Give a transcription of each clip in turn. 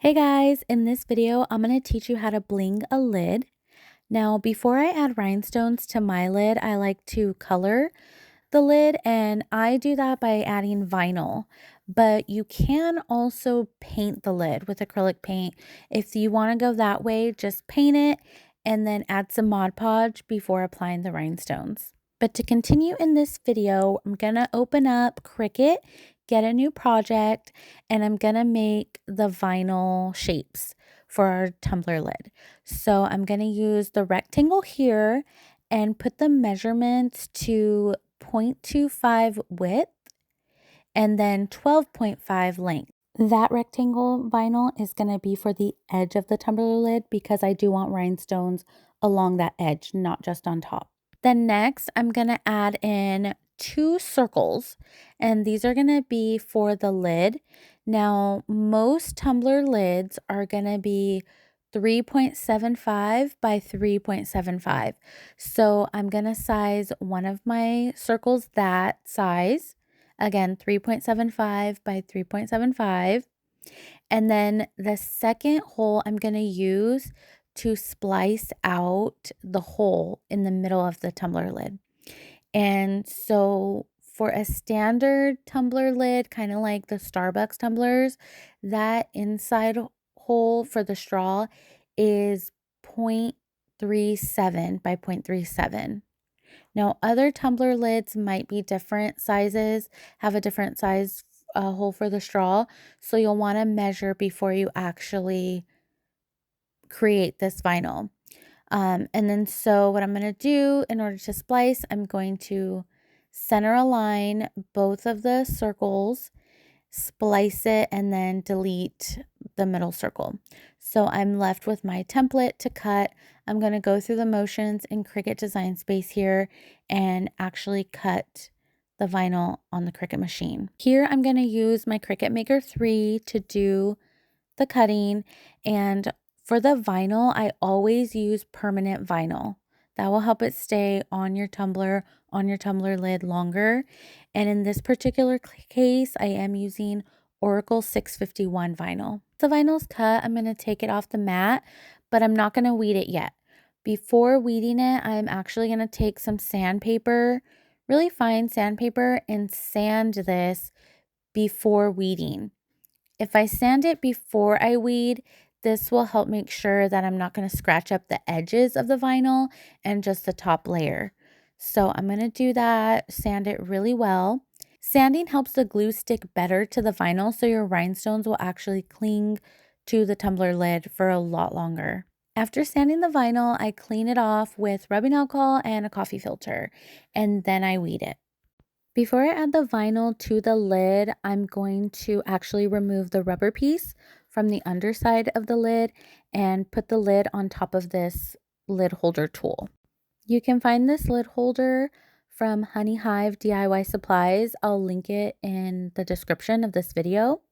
Hey guys, in this video, I'm going to teach you how to bling a lid. Now, before I add rhinestones to my lid, I like to color the lid, and I do that by adding vinyl. But you can also paint the lid with acrylic paint. If you want to go that way, just paint it and then add some Mod Podge before applying the rhinestones. But to continue in this video, I'm going to open up Cricut, get a new project, and I'm going to make the vinyl shapes for our tumbler lid. So I'm going to use the rectangle here and put the measurements to 0.25 width and then 12.5 length. That rectangle vinyl is going to be for the edge of the tumbler lid because I do want rhinestones along that edge, not just on top. Then next, I'm going to add in 2 circles, and these are going to be for the lid. Now, most tumbler lids are going to be 3.75 by 3.75. So I'm going to size one of my circles that size. Again, 3.75 by 3.75. And then the second hole I'm going to use to splice out the hole in the middle of the tumbler lid. And so for a standard tumbler lid, kind of like the Starbucks tumblers, that inside hole for the straw is 0.37 by 0.37. Now, other tumbler lids might be different sizes, have a different size hole for the straw. So you'll want to measure before you actually create this vinyl. And then so what I'm going to do in order to splice, I'm going to center align both of the circles, splice it, and then delete the middle circle. So I'm left with my template to cut. I'm going to go through the motions in Cricut Design Space here and actually cut the vinyl on the Cricut machine. Here I'm going to use my Cricut Maker 3 to do the cutting, and for the vinyl, I always use permanent vinyl. That will help it stay on your tumbler lid longer. And in this particular case, I am using Oracle 651 vinyl. The vinyl's cut, I'm going to take it off the mat, but I'm not going to weed it yet. Before weeding it, I'm actually going to take some sandpaper, really fine sandpaper, and sand this before weeding. If I sand it before I weed, this will help make sure that I'm not going to scratch up the edges of the vinyl and just the top layer. So I'm going to do that, sand it really well. Sanding helps the glue stick better to the vinyl, so your rhinestones will actually cling to the tumbler lid for a lot longer. After sanding the vinyl, I clean it off with rubbing alcohol and a coffee filter, and then I weed it. Before I add the vinyl to the lid, I'm going to actually remove the rubber piece from the underside of the lid and put the lid on top of this lid holder tool. You can find this lid holder from Honey Hive DIY Supplies. I'll link it in the description of this video.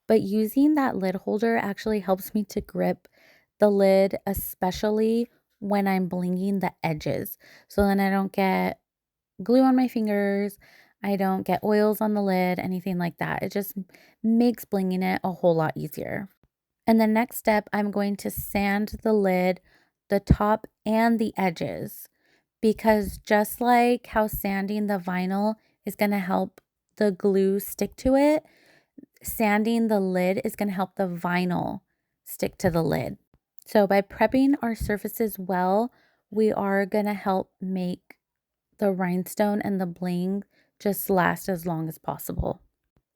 But using that lid holder actually helps me to grip the lid, especially when I'm blinging the edges. So then I don't get glue on my fingers, I don't get oils on the lid, anything like that. It just makes blinging it a whole lot easier. And the next step, I'm going to sand the lid, the top and the edges, because just like how sanding the vinyl is going to help the glue stick to it, sanding the lid is going to help the vinyl stick to the lid. So by prepping our surfaces well, we are going to help make the rhinestone and the bling just last as long as possible.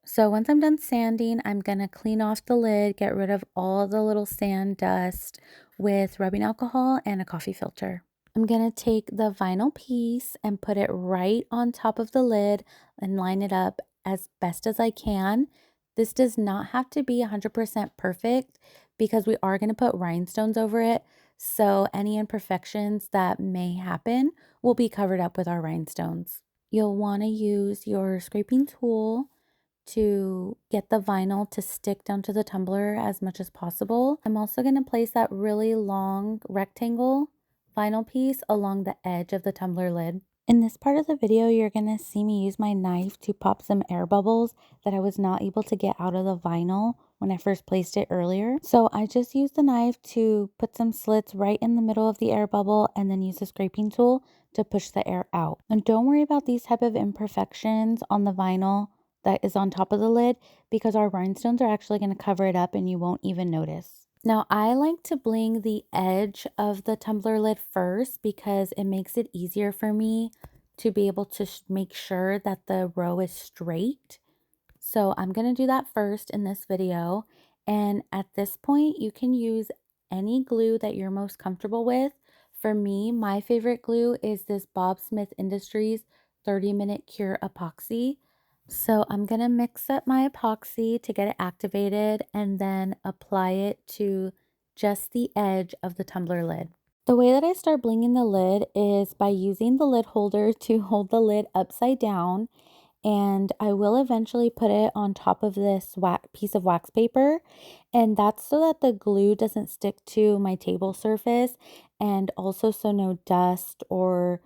So once I'm done sanding, I'm going to clean off the lid, get rid of all the little sand dust with rubbing alcohol and a coffee filter. I'm going to take the vinyl piece and put it right on top of the lid and line it up as best as I can. This does not have to be 100% perfect because we are going to put rhinestones over it. So any imperfections that may happen will be covered up with our rhinestones. You'll want to use your scraping tool to get the vinyl to stick down to the tumbler as much as possible. I'm also going to place that really long rectangle vinyl piece along the edge of the tumbler lid. In this part of the video, you're going to see me use my knife to pop some air bubbles that I was not able to get out of the vinyl when I first placed it earlier. So I just used the knife to put some slits right in the middle of the air bubble and then use the scraping tool to push the air out. And don't worry about these type of imperfections on the vinyl that is on top of the lid because our rhinestones are actually going to cover it up and you won't even notice. Now I like to bling the edge of the tumbler lid first because it makes it easier for me to be able to make sure that the row is straight. So I'm going to do that first in this video. And at this point, you can use any glue that you're most comfortable with. For me, my favorite glue is this Bob Smith Industries 30-minute cure epoxy. So I'm going to mix up my epoxy to get it activated and then apply it to just the edge of the tumbler lid. The way that I start blinging the lid is by using the lid holder to hold the lid upside down, and I will eventually put it on top of this piece of wax paper, and that's so that the glue doesn't stick to my table surface, and also so no dust or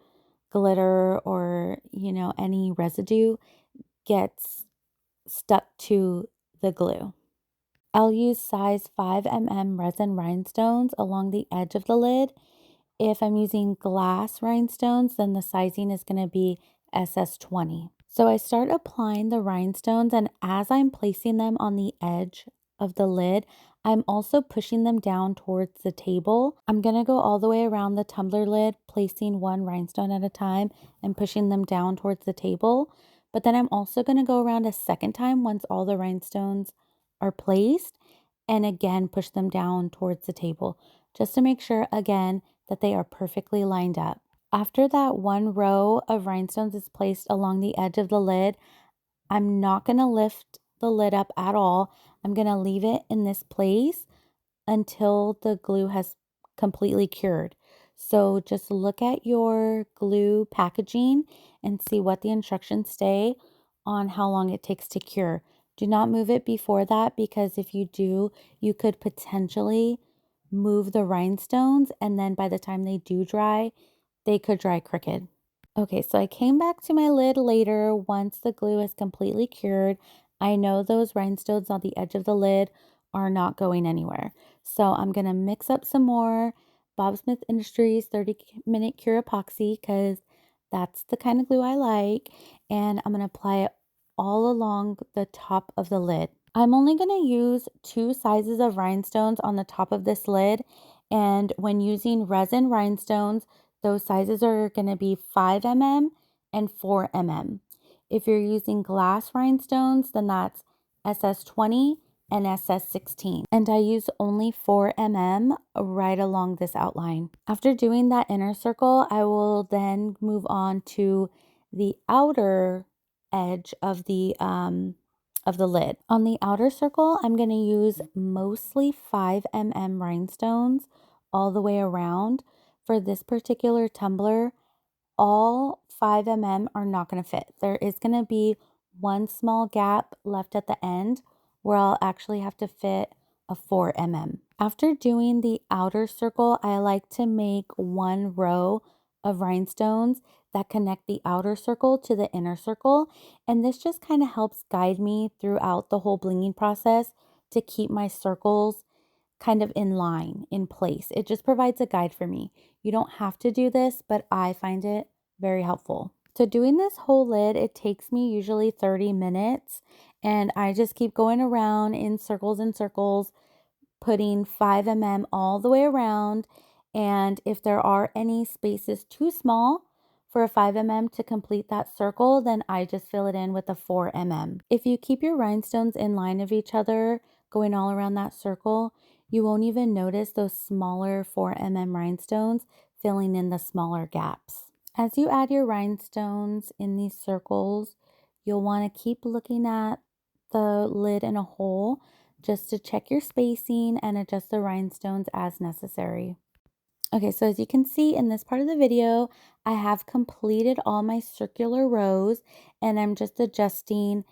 glitter or any residue gets stuck to the glue. I'll use size 5 mm resin rhinestones along the edge of the lid. If I'm using glass rhinestones, then the sizing is going to be SS20. So I start applying the rhinestones, and as I'm placing them on the edge of the lid, I'm also pushing them down towards the table. I'm going to go all the way around the tumbler lid, placing one rhinestone at a time and pushing them down towards the table. But then I'm also going to go around a second time once all the rhinestones are placed and again push them down towards the table just to make sure again that they are perfectly lined up. After that one row of rhinestones is placed along the edge of the lid, I'm not going to lift the lid up at all. I'm going to leave it in this place until the glue has completely cured. So just look at your glue packaging and see what the instructions say on how long it takes to cure. Do not move it before that because if you do, you could potentially move the rhinestones and then by the time they do dry, they could dry crooked. Okay, so I came back to my lid later once the glue is completely cured. I know those rhinestones on the edge of the lid are not going anywhere. So I'm going to mix up some more Bob Smith Industries 30-minute cure epoxy because that's the kind of glue I like. And I'm going to apply it all along the top of the lid. I'm only going to use 2 sizes of rhinestones on the top of this lid. And when using resin rhinestones, those sizes are going to be 5 mm and 4 mm. If you're using glass rhinestones, then that's SS20 and SS16. And I use only 4 mm right along this outline. After doing that inner circle, I will then move on to the outer edge of the lid. On the outer circle, I'm going to use mostly 5 mm rhinestones all the way around. For this particular tumbler, all 5 mm are not going to fit. There is going to be one small gap left at the end where I'll actually have to fit a 4 mm. After doing the outer circle, I like to make one row of rhinestones that connect the outer circle to the inner circle. And this just kind of helps guide me throughout the whole blinging process to keep my circles kind of in line, in place. It just provides a guide for me. You don't have to do this, but I find it very helpful. So doing this whole lid, it takes me usually 30 minutes and I just keep going around in circles and circles, putting 5 mm all the way around. And if there are any spaces too small for a 5 mm to complete that circle, then I just fill it in with a 4 mm. If you keep your rhinestones in line of each other, going all around that circle, you won't even notice those smaller 4 mm rhinestones filling in the smaller gaps. As you add your rhinestones in these circles, you'll want to keep looking at the lid in a whole just to check your spacing and adjust the rhinestones as necessary. Okay, so as you can see in this part of the video, I have completed all my circular rows and I'm just adjusting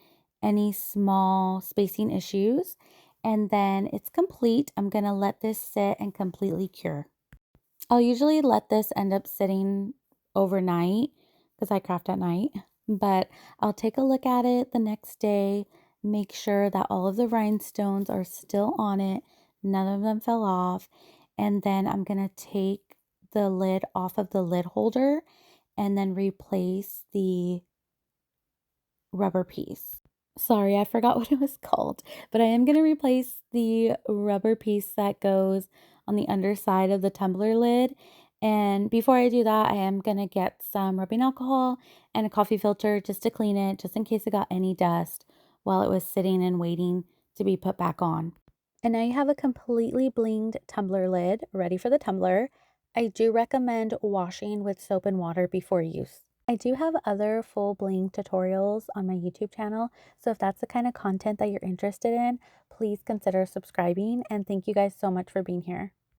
any small spacing issues. And then it's complete. I'm going to let this sit and completely cure. I'll usually let this end up sitting overnight because I craft at night, but I'll take a look at it the next day Make sure that all of the rhinestones are still on it. None of them fell off. And then I'm going to take the lid off of the lid holder and then replace the rubber piece. Sorry, I forgot what it was called, but I am going to replace the rubber piece that goes on the underside of the tumbler lid. And before I do that, I am going to get some rubbing alcohol and a coffee filter just to clean it, just in case it got any dust while it was sitting and waiting to be put back on. And now you have a completely blinged tumbler lid ready for the tumbler. I do recommend washing with soap and water before use. I do have other full bling tutorials on my YouTube channel, so if that's the kind of content that you're interested in, please consider subscribing, and thank you guys so much for being here.